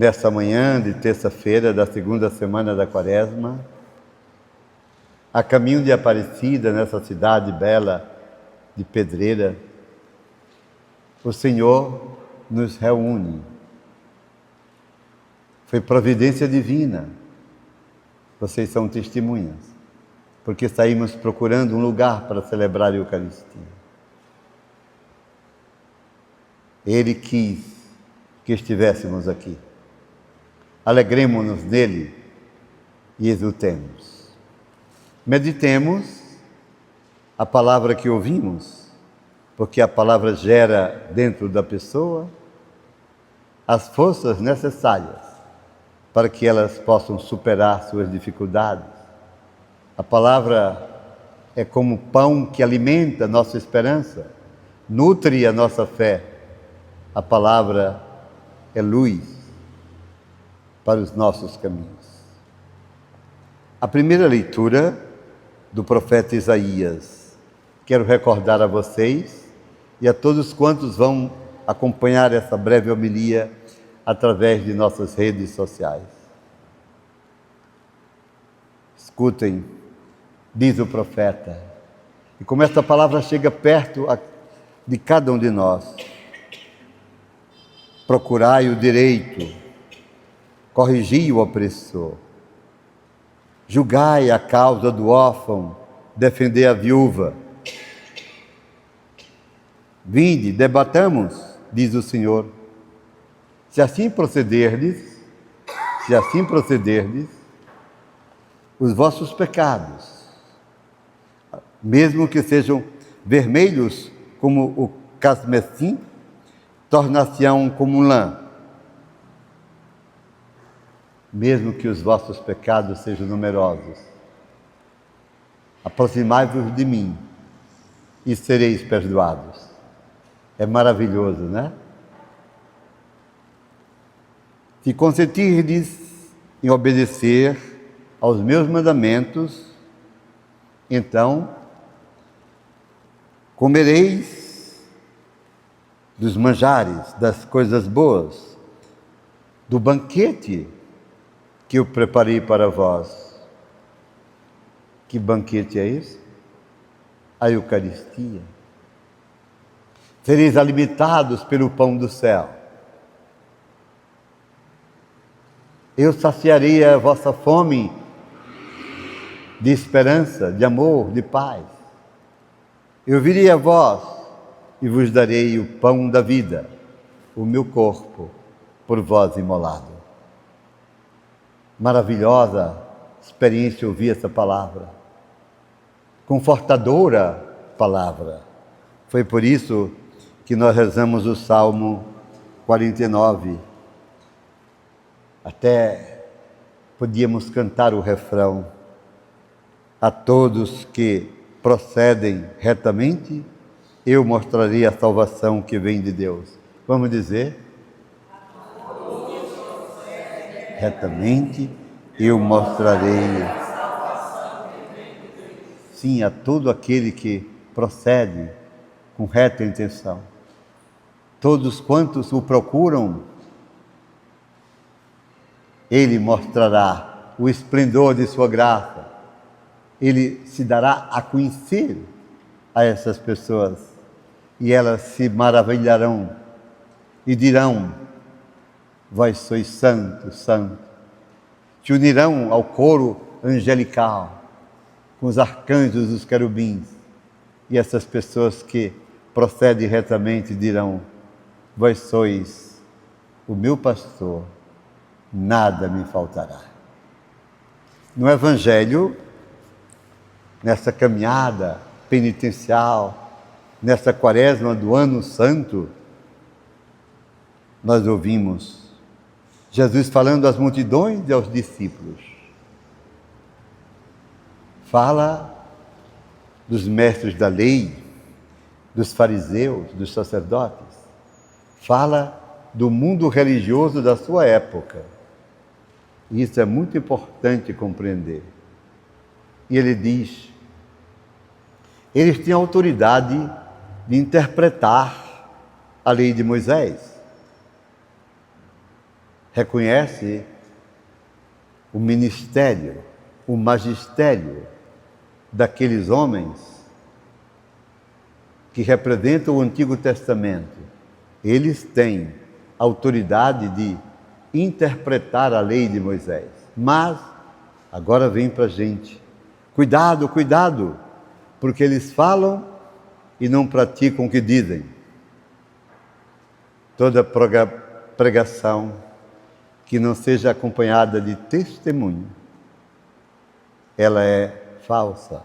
nesta manhã de terça-feira da segunda semana da Quaresma, a caminho de Aparecida, nessa cidade bela de Pedreira, o Senhor nos reúne. Foi providência divina. Vocês são testemunhas, porque saímos procurando um lugar para celebrar a Eucaristia. Ele quis que estivéssemos aqui. Alegremo-nos nele e exultemos. Meditemos a palavra que ouvimos, porque a palavra gera dentro da pessoa as forças necessárias para que elas possam superar suas dificuldades. A palavra é como pão que alimenta a nossa esperança, nutre a nossa fé. A palavra é luz para os nossos caminhos. A primeira leitura do profeta Isaías. Quero recordar a vocês e a todos quantos vão acompanhar essa breve homilia através de nossas redes sociais. Escutem, diz o profeta, e como esta palavra chega perto de cada um de nós. Procurai o direito, corrigi o opressor, julgai a causa do órfão, defendei a viúva. Vinde, debatamos, diz o Senhor. Se assim procederdes, os vossos pecados, mesmo que sejam vermelhos como o carmesim, tornar-se-ão como lã. Mesmo que os vossos pecados sejam numerosos, aproximai-vos de mim e sereis perdoados. É maravilhoso, né? Se consentirdes em obedecer aos meus mandamentos, então comereis dos manjares, das coisas boas, do banquete que eu preparei para vós. Que banquete é esse? A Eucaristia. Sereis alimentados pelo pão do céu. Eu saciarei a vossa fome de esperança, de amor, de paz. Eu virei a vós e vos darei o pão da vida, o meu corpo, por vós imolado. Maravilhosa experiência ouvir essa palavra. Confortadora palavra. Foi por isso que nós rezamos o Salmo 49. Até podíamos cantar o refrão. A todos que procedem retamente, eu mostrarei a salvação que vem de Deus. Vamos dizer? Retamente, eu mostrarei a salvação que vem de Deus. Sim, a todo aquele que procede com reta intenção. Todos quantos o procuram, Ele mostrará o esplendor de sua graça. Ele se dará a conhecer a essas pessoas. E elas se maravilharão e dirão: vós sois santo, santo. Te unirão ao coro angelical, com os arcanjos e os querubins. E essas pessoas que procedem retamente dirão: vós sois o meu pastor, nada me faltará. No Evangelho, nessa caminhada penitencial, nessa Quaresma do Ano Santo, nós ouvimos Jesus falando às multidões e aos discípulos. Fala dos mestres da lei, dos fariseus, dos sacerdotes. Fala do mundo religioso da sua época. E isso é muito importante compreender. E ele diz: eles têm autoridade de interpretar a lei de Moisés. reconhece o ministério, o magistério daqueles homens que representam o Antigo Testamento. Eles têm autoridade de interpretar a lei de Moisés. Mas, agora vem para a gente. Cuidado, cuidado, porque eles falam e não praticam o que dizem. Toda pregação que não seja acompanhada de testemunho, ela é falsa.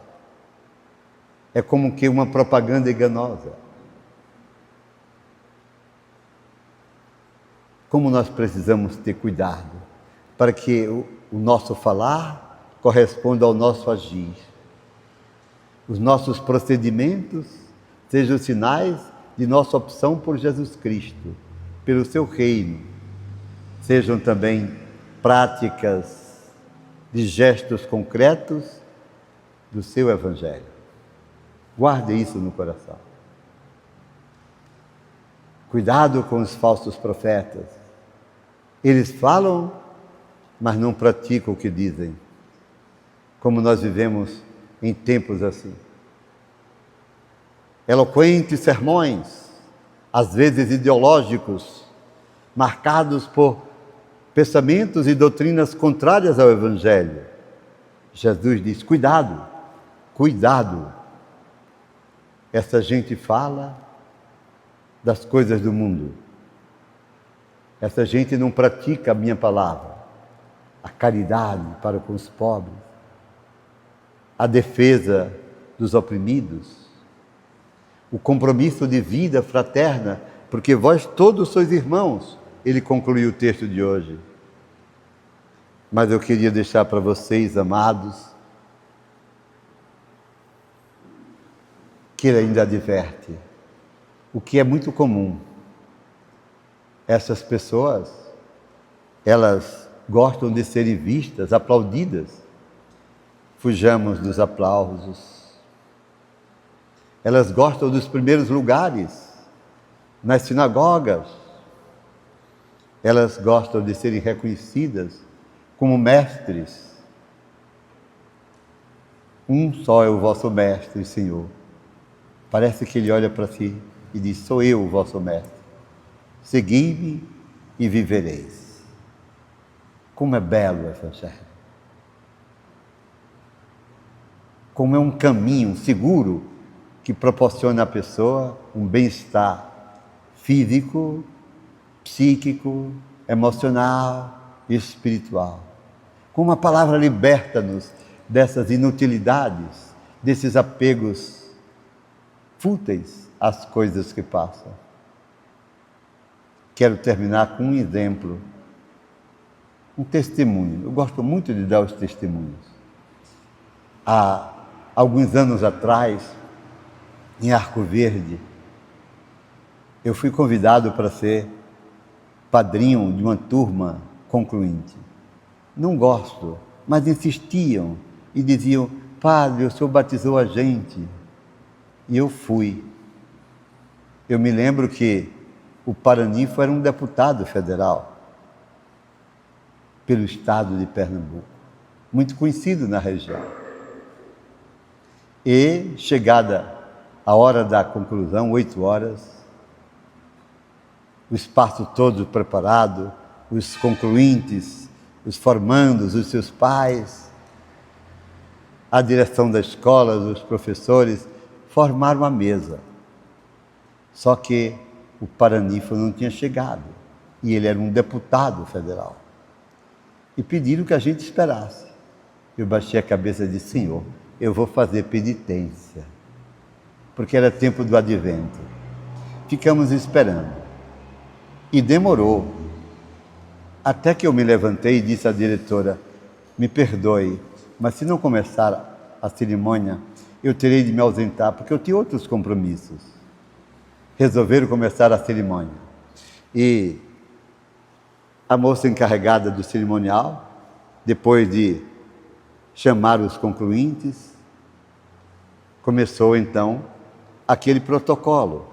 É como que uma propaganda enganosa. Como nós precisamos ter cuidado para que o nosso falar corresponda ao nosso agir. Os nossos procedimentos sejam sinais de nossa opção por Jesus Cristo, pelo seu reino. Sejam também práticas de gestos concretos do seu Evangelho. Guarde isso no coração. Cuidado com os falsos profetas. Eles falam, mas não praticam o que dizem. Como nós vivemos em tempos assim. Eloquentes sermões, às vezes ideológicos, marcados por pensamentos e doutrinas contrárias ao Evangelho. Jesus diz, cuidado, cuidado. Essa gente fala das coisas do mundo. Essa gente não pratica a minha palavra. A caridade para com os pobres. A defesa dos oprimidos. O compromisso de vida fraterna, porque vós todos sois irmãos. Ele concluiu o texto de hoje. Mas eu queria deixar para vocês, amados, que ele ainda adverte o que é muito comum. Essas pessoas, elas gostam de serem vistas, aplaudidas. Fujamos dos aplausos. Elas gostam dos primeiros lugares, nas sinagogas. Elas gostam de serem reconhecidas como mestres. Um só é o vosso mestre, Senhor. Parece que ele olha para si e diz, sou eu o vosso mestre. Segui-me e vivereis. Como é belo o Evangelho. Como é um caminho seguro que proporciona à pessoa um bem-estar físico, psíquico, emocional e espiritual. Como a palavra liberta-nos dessas inutilidades, desses apegos fúteis às coisas que passam. Quero terminar com um exemplo, um testemunho. Eu gosto muito de dar os testemunhos. Há alguns anos atrás, em Arco Verde, eu fui convidado para ser padrinho de uma turma concluinte. Não gosto, mas insistiam e diziam, padre, o senhor batizou a gente. E eu fui. Eu me lembro que o Paranifo era um deputado federal pelo estado de Pernambuco, muito conhecido na região. E, chegada a hora da conclusão, 8 horas, o espaço todo preparado, os concluintes, os formandos, os seus pais, a direção da escola, os professores, formaram a mesa. Só que o Paranifo não tinha chegado, e ele era um deputado federal. E pediram que a gente esperasse. Eu baixei a cabeça e disse, Senhor, eu vou fazer penitência, porque era tempo do advento. Ficamos esperando. E demorou. Até que eu me levantei e disse à diretora, me perdoe, mas se não começar a cerimônia, eu terei de me ausentar, porque eu tinha outros compromissos. Resolveram começar a cerimônia. E a moça encarregada do cerimonial, depois de chamar os concluintes, começou então aquele protocolo,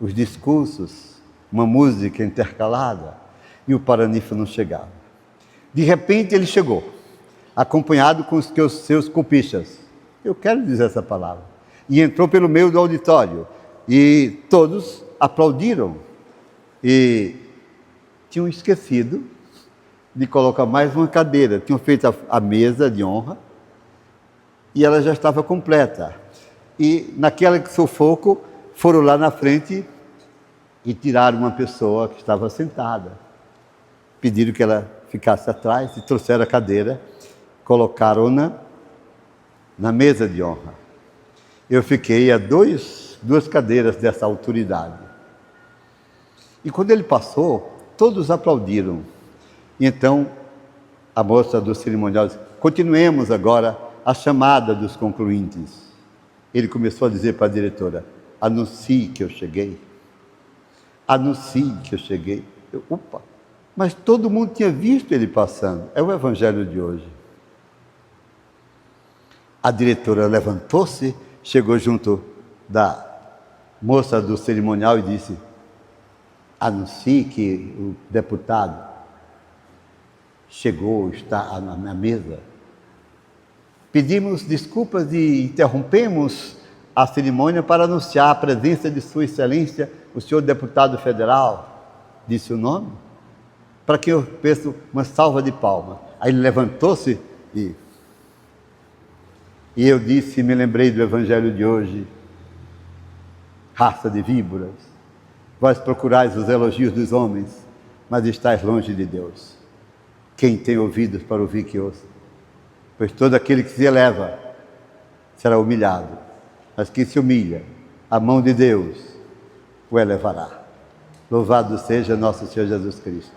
os discursos, uma música intercalada. e o Paranifa não chegava. De repente ele chegou, acompanhado com os seus copichas. Eu quero dizer essa palavra. E entrou pelo meio do auditório. E todos aplaudiram. E tinham esquecido de colocar mais uma cadeira. Tinham feito a mesa de honra e ela já estava completa. E naquele sufoco foram lá na frente e tiraram uma pessoa que estava sentada. Pediram que ela ficasse atrás e trouxeram a cadeira, colocaram-na na mesa de honra. Eu fiquei a duas cadeiras dessa autoridade. E quando ele passou, todos aplaudiram. E então a moça do cerimonial disse: continuemos agora a chamada dos concluintes. Ele começou a dizer para a diretora: anuncie que eu cheguei. Anuncie que eu cheguei. Opa! Mas todo mundo tinha visto ele passando. É o evangelho de hoje. A diretora levantou-se, chegou junto da moça do cerimonial e disse: anuncie que o deputado chegou, está na mesa. Pedimos desculpas e interrompemos a cerimônia para anunciar a presença de Sua Excelência, o senhor deputado federal. Disse o nome, para que eu peço uma salva de palmas. Aí ele levantou-se e eu disse, me lembrei do evangelho de hoje: raça de víboras, vós procurais os elogios dos homens, mas estáis longe de Deus. Quem tem ouvidos para ouvir, que ouça. Pois todo aquele que se eleva será humilhado, mas quem se humilha, a mão de Deus o elevará. Louvado seja nosso Senhor Jesus Cristo.